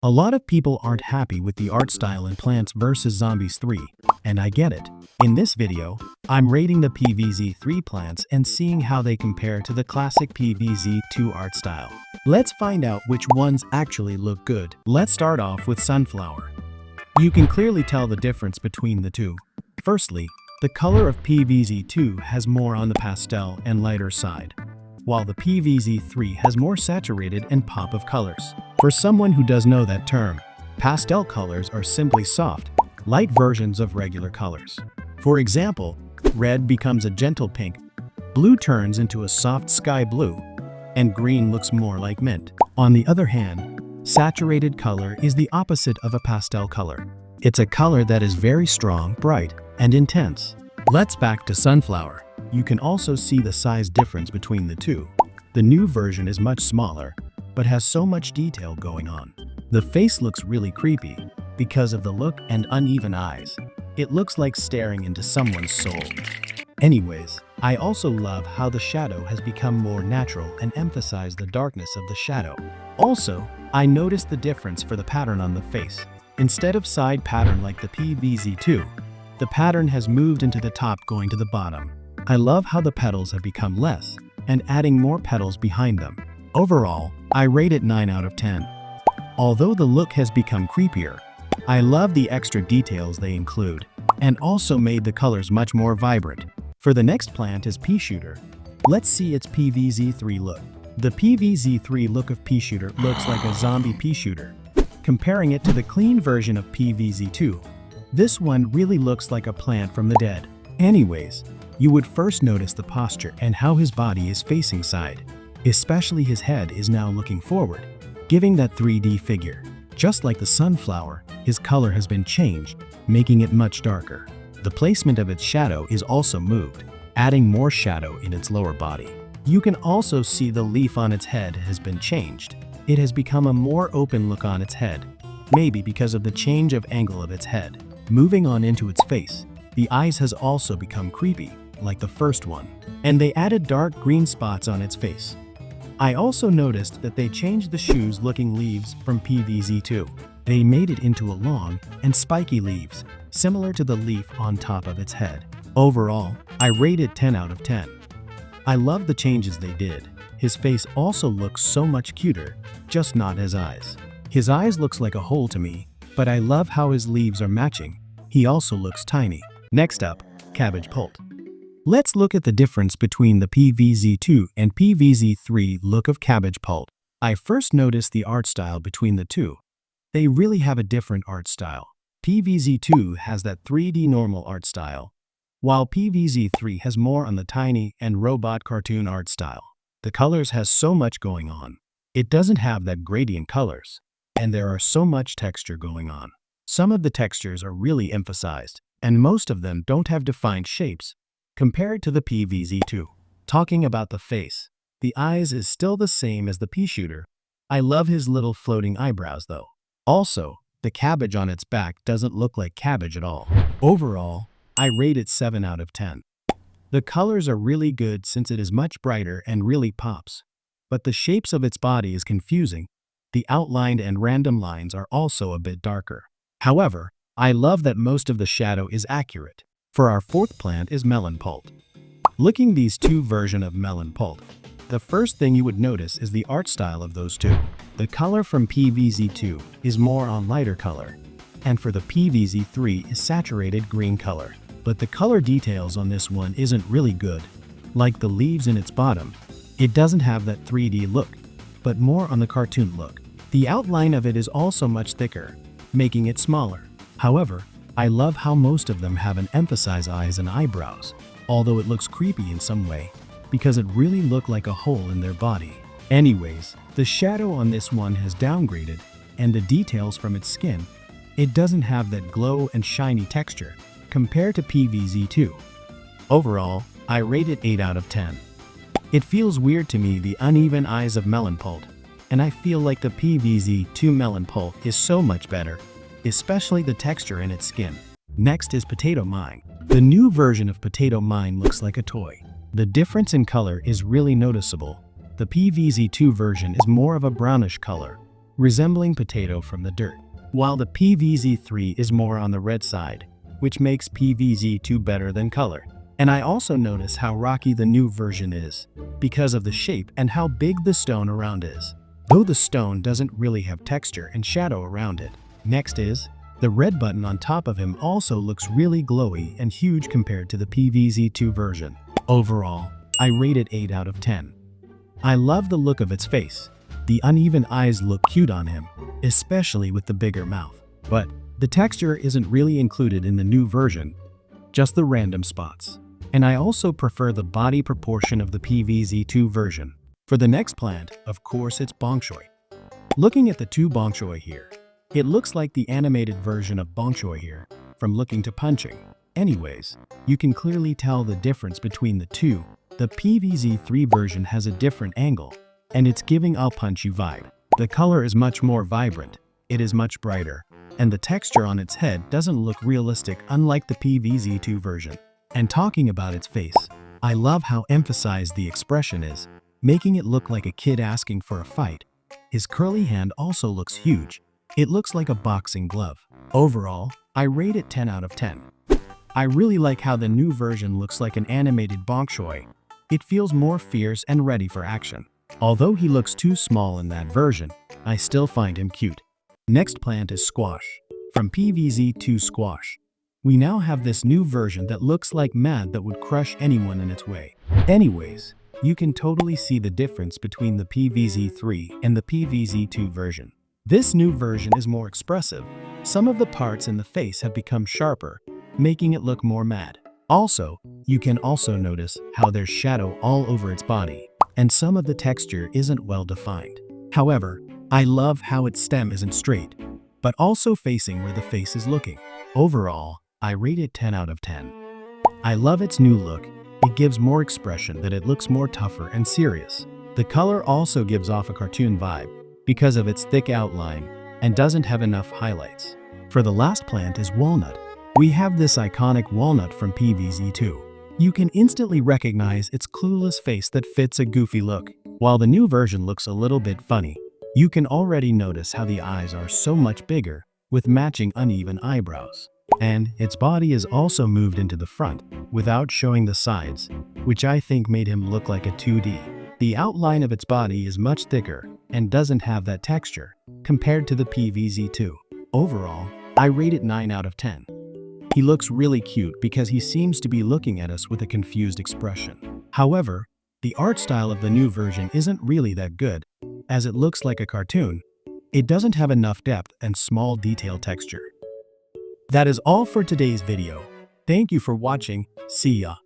A lot of people aren't happy with the art style in Plants vs. Zombies 3, and I get it. In this video, I'm rating the PVZ3 plants and seeing how they compare to the classic PVZ2 art style. Let's find out which ones actually look good. Let's start off with Sunflower. You can clearly tell the difference between the two. Firstly, the color of PVZ2 has more on the pastel and lighter side, while the PVZ3 has more saturated and pop of colors. For someone who does know that term, pastel colors are simply soft, light versions of regular colors. For example, red becomes a gentle pink, blue turns into a soft sky blue, and green looks more like mint. On the other hand, saturated color is the opposite of a pastel color. It's a color that is very strong, bright, and intense. Let's back to Sunflower. You can also see the size difference between the two. The new version is much smaller, but has so much detail going on. The face looks really creepy because of the look and uneven eyes. It looks like staring into someone's soul. Anyways, I also love how the shadow has become more natural and emphasized the darkness of the shadow. Also, I noticed the difference for the pattern on the face. Instead of side pattern like the PVZ2, the pattern has moved into the top going to the bottom. I love how the petals have become less and adding more petals behind them. Overall, I rate it 9 out of 10. Although the look has become creepier, I love the extra details they include and also made the colors much more vibrant. For the next plant is Peashooter. Let's see its PVZ3 look. The PVZ3 look of Peashooter looks like a zombie Peashooter. Comparing it to the clean version of PVZ2, this one really looks like a plant from the dead. Anyways, you would first notice the posture and how his body is facing side. Especially his head is now looking forward, giving that 3D figure. Just like the sunflower, his color has been changed, making it much darker. The placement of its shadow is also moved, adding more shadow in its lower body. You can also see the leaf on its head has been changed. It has become a more open look on its head, maybe because of the change of angle of its head. Moving on into its face, the eyes has also become creepy, like the first one, and they added dark green spots on its face. I also noticed that they changed the shoes looking leaves from PVZ2. They made it into a long and spiky leaves, similar to the leaf on top of its head. Overall, I rate it 10 out of 10. I love the changes they did. His face also looks so much cuter, just not his eyes. His eyes looks like a hole to me, but I love how his leaves are matching. He also looks tiny. Next up, Cabbage Pult. Let's look at the difference between the PVZ2 and PVZ3 look of Cabbage Pult. I first noticed the art style between the two. They really have a different art style. PVZ2 has that 3D normal art style, while PVZ3 has more on the tiny and robot cartoon art style. The colors has so much going on. It doesn't have that gradient colors, and there are so much texture going on. Some of the textures are really emphasized, and most of them don't have defined shapes compared to the PVZ2. Talking about the face, the eyes is still the same as the Peashooter. I love his little floating eyebrows though. Also, the cabbage on its back doesn't look like cabbage at all. Overall, I rate it 7 out of 10. The colors are really good since it is much brighter and really pops. But the shapes of its body is confusing. The outlined and random lines are also a bit darker. However, I love that most of the shadow is accurate. For our fourth plant is Melon Pult. Looking these two versions of Melon Pult, the first thing you would notice is the art style of those two. The color from PVZ2 is more on lighter color, and for the PVZ3 is saturated green color. But the color details on this one isn't really good. Like the leaves in its bottom, it doesn't have that 3D look, but more on the cartoon look. The outline of it is also much thicker, making it smaller. However, I love how most of them have an emphasized eyes and eyebrows, although it looks creepy in some way, because it really looked like a hole in their body. Anyways, the shadow on this one has downgraded, and the details from its skin, it doesn't have that glow and shiny texture compared to PVZ2. Overall, I rate it 8 out of 10. It feels weird to me the uneven eyes of Melon Pult, and I feel like the PVZ2 Melon Pult is so much better, especially the texture in its skin. Next is Potato Mine. The new version of Potato Mine looks like a toy. The difference in color is really noticeable. The PVZ2 version is more of a brownish color, resembling potato from the dirt, while the PVZ3 is more on the red side, which makes PVZ2 better than color. And I also notice how rocky the new version is, because of the shape and how big the stone around is, though the stone doesn't really have texture and shadow around it. Next is, the red button on top of him also looks really glowy and huge compared to the PVZ2 version. Overall, I rate it 8 out of 10. I love the look of its face. The uneven eyes look cute on him, especially with the bigger mouth. But the texture isn't really included in the new version, just the random spots. And I also prefer the body proportion of the PVZ2 version. For the next plant, of course, it's Bonk Choy. Looking at the two Bonk Choy here, it looks like the animated version of Bonk Choy here, from looking to punching. Anyways, you can clearly tell the difference between the two. The PVZ3 version has a different angle, and it's giving I'll punch you vibe. The color is much more vibrant, it is much brighter, and the texture on its head doesn't look realistic unlike the PVZ2 version. And talking about its face, I love how emphasized the expression is, making it look like a kid asking for a fight. His curly hand also looks huge. It looks like a boxing glove. Overall, I rate it 10 out of 10. I really like how the new version looks like an animated Bonk Choy. It feels more fierce and ready for action. Although he looks too small in that version, I still find him cute. Next plant is Squash, from PVZ2 Squash. We now have this new version that looks like mad that would crush anyone in its way. Anyways, you can totally see the difference between the PVZ3 and the PVZ2 version. This new version is more expressive. Some of the parts in the face have become sharper, making it look more mad. Also, you can also notice how there's shadow all over its body, and some of the texture isn't well defined. However, I love how its stem isn't straight, but also facing where the face is looking. Overall, I rate it 10 out of 10. I love its new look. It gives more expression, that it looks more tougher and serious. The color also gives off a cartoon vibe because of its thick outline and doesn't have enough highlights. For the last plant is Walnut. We have this iconic Walnut from PVZ2. You can instantly recognize its clueless face that fits a goofy look. While the new version looks a little bit funny, you can already notice how the eyes are so much bigger with matching uneven eyebrows. And its body is also moved into the front without showing the sides, which I think made him look like a 2D. The outline of its body is much thicker and doesn't have that texture compared to the PVZ2. Overall, I rate it 9 out of 10. He looks really cute because he seems to be looking at us with a confused expression. However, the art style of the new version isn't really that good, as it looks like a cartoon. It doesn't have enough depth and small detail texture. That is all for today's video. Thank you for watching. See ya.